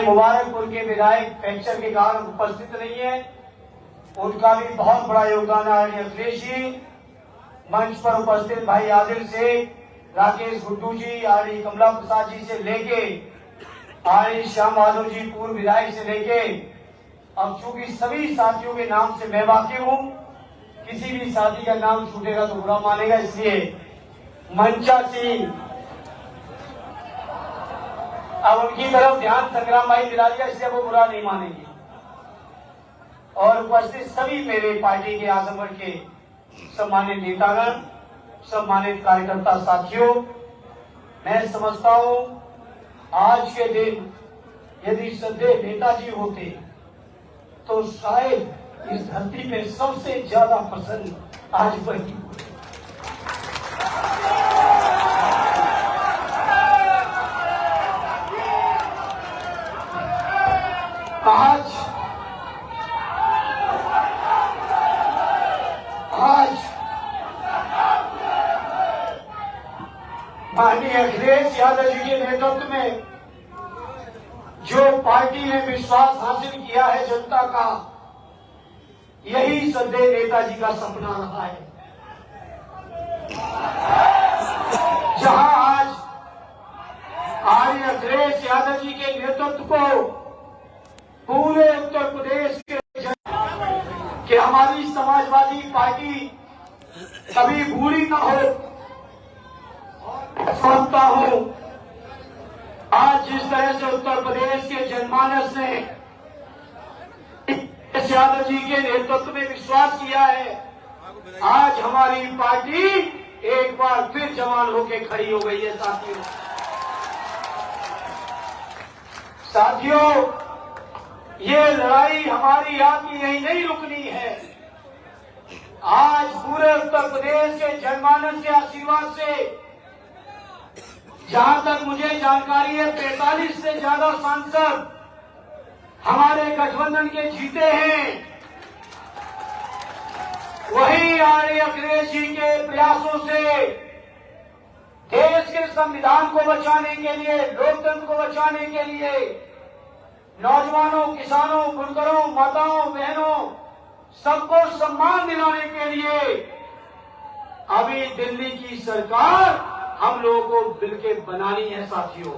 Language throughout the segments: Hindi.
हमारे मुबारकपुर के विधायक फ्रैक्चर के कारण उपस्थित नहीं है, उनका भी बहुत बड़ा योगदान है। अखिलेश जी, मंच पर उपस्थित भाई आदिल शेख, राकेश गुड्डू जी, आरडी कमला प्रसाद जी से लेके आरडी श्याम माधव जी पूर्व विधायक से लेके अब चूंकि सभी साथियों के नाम से मैं वाकिफ हूँ, किसी भी साथी का नाम छूटेगा तो बुरा मानेगा, इसलिए मंचा सिंह अब उनकी तरफ ध्यान संग्राम भाई दिला दिया, इसलिए वो बुरा नहीं मानेंगे। और उपस्थित सभी मेरे पार्टी के आजमगढ़ के सम्मानित नेतागण, सम्मानित कार्यकर्ता साथियों, मैं समझता हूं आज के दिन यदि श्रद्धेय नेताजी होते तो शायद इस धरती में सबसे ज्यादा प्रसन्न आज वही होते। आज माननीय अखिलेश यादव जी के नेतृत्व में जो पार्टी ने विश्वास हासिल किया है जनता का, यही श्रद्धेय नेताजी का सपना रहा है। जहां आज आर्य अखिलेश यादव जी के नेतृत्व को पूरे उत्तर प्रदेश के कि हमारी समाजवादी पार्टी कभी भूली न हो, समझता हूं आज जिस तरह से उत्तर प्रदेश के जनमानस ने यादव जी के नेतृत्व में विश्वास किया है, आज हमारी पार्टी एक बार फिर जवान होकर खड़ी हो गई है। साथियों, ये लड़ाई हमारी आपकी यही नहीं रुकनी है। आज पूरे उत्तर प्रदेश के जनमानस के आशीर्वाद से, जहां तक मुझे जानकारी है, 45 से ज्यादा सांसद हमारे गठबंधन के जीते हैं। वही आर्य अखिलेश जी के प्रयासों से देश के संविधान को बचाने के लिए, लोकतंत्र को बचाने के लिए, नौजवानों, किसानों, बुनकरों, माताओं, बहनों सबको सम्मान दिलाने के लिए अभी दिल्ली की सरकार हम लोगों को मिलकर बनानी है साथियों।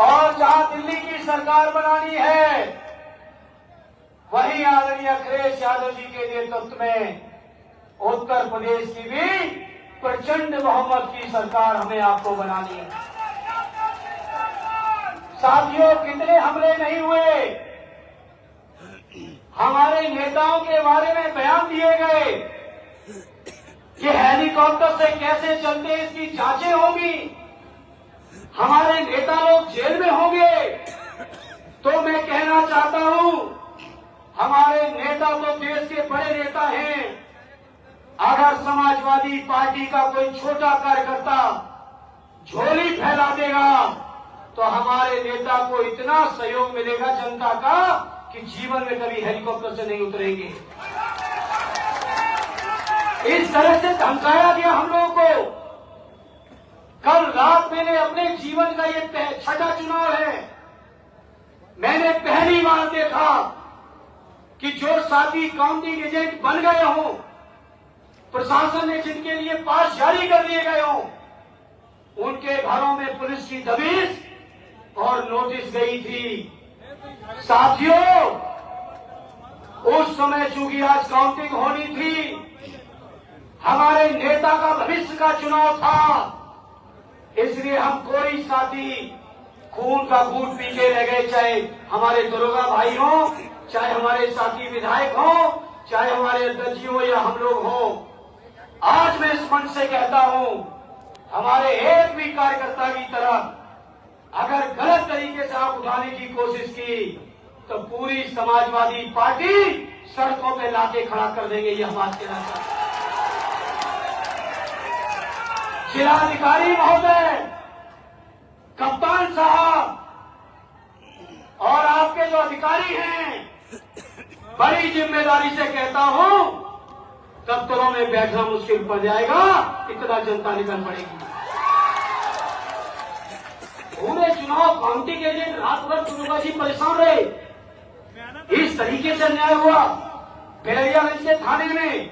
और जहां दिल्ली की सरकार बनानी है, वहीं आदरणीय अखिलेश यादव जी के नेतृत्व में उत्तर प्रदेश की भी प्रचंड बहुमत की सरकार हमें आपको बनानी है। साथियों, कितने हमले नहीं हुए, हमारे नेताओं के बारे में बयान दिए गए कि हेलीकॉप्टर से कैसे चलते इसकी जांचें होंगी, हमारे नेता लोग जेल में होंगे। तो मैं कहना चाहता हूं, हमारे नेता तो देश के बड़े नेता हैं, अगर समाजवादी पार्टी का कोई छोटा कार्यकर्ता झोली फैला देगा तो हमारे नेता को इतना सहयोग मिलेगा जनता का कि जीवन में कभी हेलीकॉप्टर से नहीं उतरेंगे। इस तरह से धमकाया गया हम लोगों को। कल रात मैंने अपने जीवन का ये छठा चुनाव है, मैंने पहली बार देखा कि जो साथी काउंटिंग एजेंट बन गए हों, प्रशासन ने जिनके लिए पास जारी कर दिए गए हों, उनके घरों में पुलिस की दबिश और नोटिस गई थी। साथियों, उस समय चूंकि आज काउंटिंग होनी थी, हमारे नेता का भविष्य का चुनाव था, इसलिए हम कोई साथी खून का घूंट पी के रह गए, चाहे हमारे दरोगा भाई हों, चाहे हमारे साथी विधायक हों, चाहे हमारे अध्यक्ष हो या हम लोग हों। आज मैं इस मंच से कहता हूं, हमारे एक भी कार्यकर्ता की तरफ अगर गलत तरीके से आप उठाने की कोशिश की तो पूरी समाजवादी पार्टी सड़कों पे लाके खड़ा कर देंगे, ये हम बात कहना चाहते हैं। जिलाधिकारी महोदय, कप्तान साहब और आपके जो अधिकारी हैं, बड़ी जिम्मेदारी से कहता हूं, दफ्तरों में बैठना मुश्किल पड़ जाएगा, इतना जनता निकल पड़ेगी। पूरे चुनाव काउंटिंग एजेंट रात भर दुर्गाजी परेशान रहे। इस तरीके से अन्याय हुआ। बेलरियागंज के थाने में,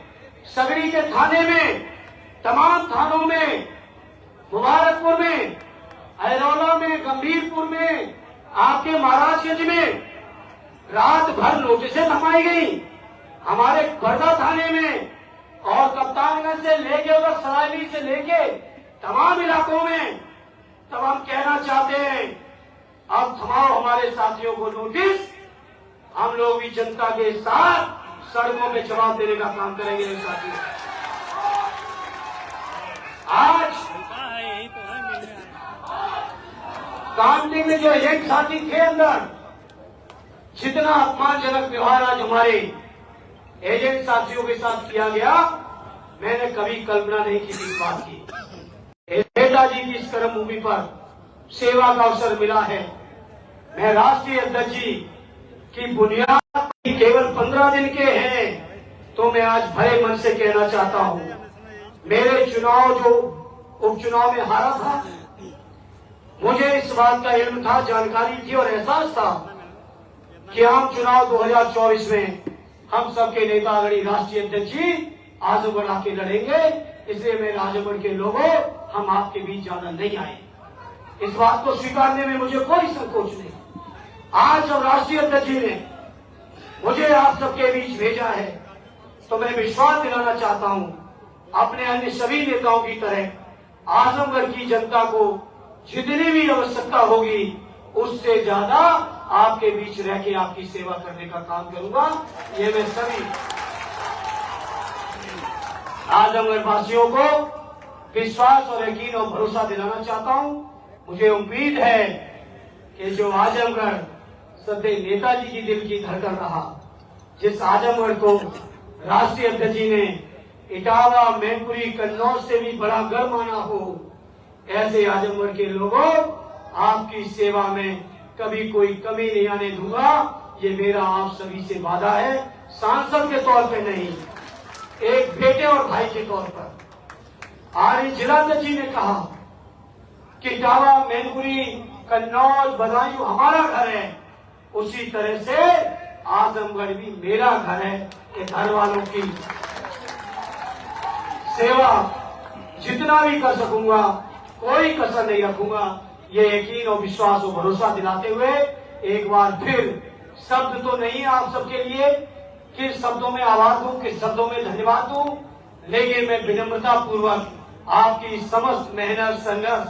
सगड़ी के थाने में, तमाम थानों में, मुबारकपुर में, अहरौला में, गंभीरपुर में, आपके महाराजगंज में रात भर नोटिसें थमाई गई। हमारे बरदा थाने में और कप्तानगंज से लेके उधर सरायली से लेके तमाम इलाकों में। तब हम कहना चाहते हैं, अब थमाओ हमारे साथियों को नोटिस, हम लोग भी जनता के साथ सड़कों में जवाब देने का काम करेंगे साथियों। आज काउंटिंग में जो एजेंट साथी थे अंदर, जितना अपमानजनक व्यवहार आज हमारे एजेंट साथियों के साथ किया गया, मैंने कभी कल्पना नहीं की थी इस बात की। नेताजी की इस कर्म भूमि पर सेवा का अवसर मिला है। मैं राष्ट्रीय अध्यक्ष जी की बुनियाद केवल 15 दिन के हैं, तो मैं आज भरे मन से कहना चाहता हूं, मेरे चुनाव जो उपचुनाव में हारा था, मुझे इस बात का इल्म था, जानकारी थी और एहसास था कि हम चुनाव 2024 में हम सबके नेता आदरणीय राष्ट्रीय अध्यक्ष जी आजमगढ़ आके लड़ेंगे। इसलिए मेरे आजमगढ़ के लोगों, हम आपके बीच ज्यादा नहीं आए। इस बात को स्वीकारने में मुझे कोई संकोच नहीं। आज जब राष्ट्रीय अध्यक्ष जी ने मुझे आप सबके बीच भेजा है, तो मैं विश्वास दिलाना चाहता हूं, अपने अन्य सभी नेताओं की तरह आजमगढ़ की जनता को जितनी भी आवश्यकता होगी, उससे ज्यादा आपके बीच रह के आपकी सेवा करने का काम करूंगा। ये मैं सभी आजमगढ़ वासियों को विश्वास और यकीन और भरोसा दिलाना चाहता हूं। मुझे उम्मीद है कि जो आजमगढ़ सदैव नेताजी की दिल की धड़कन रहा, जिस आजमगढ़ को राष्ट्रीय अध्यक्ष जी ने इटावा, मैनपुरी, कन्नौज से भी बड़ा गर्व माना हो, ऐसे आजमगढ़ के लोगों, आपकी सेवा में कभी कोई कमी नहीं आने दूंगा। ये मेरा आप सभी से वादा है, सांसद के तौर पे नहीं, एक बेटे और भाई के तौर पर। आज जिलाध्यक्ष जी ने कहा कि इटावा, मैनपुरी, कन्नौज, बदायूं हमारा घर है, उसी तरह से आजमगढ़ भी मेरा घर है। कि घर वालों की सेवा जितना भी कर सकूंगा, कोई कसर नहीं रखूंगा। ये यकीन और विश्वास और भरोसा दिलाते हुए एक बार फिर, शब्द तो नहीं आप सबके लिए किस शब्दों में आभार दूं, किस शब्दों में धन्यवाद दूं, लेकिन मैं विनम्रता पूर्वक आपकी समस्त मेहनत संघर्ष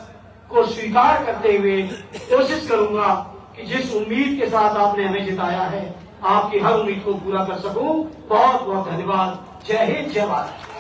को स्वीकार करते हुए कोशिश करूंगा कि जिस उम्मीद के साथ आपने हमें जिताया है, आपकी हर उम्मीद को पूरा कर सकूं। बहुत बहुत धन्यवाद। जय हिंद, जय भारत।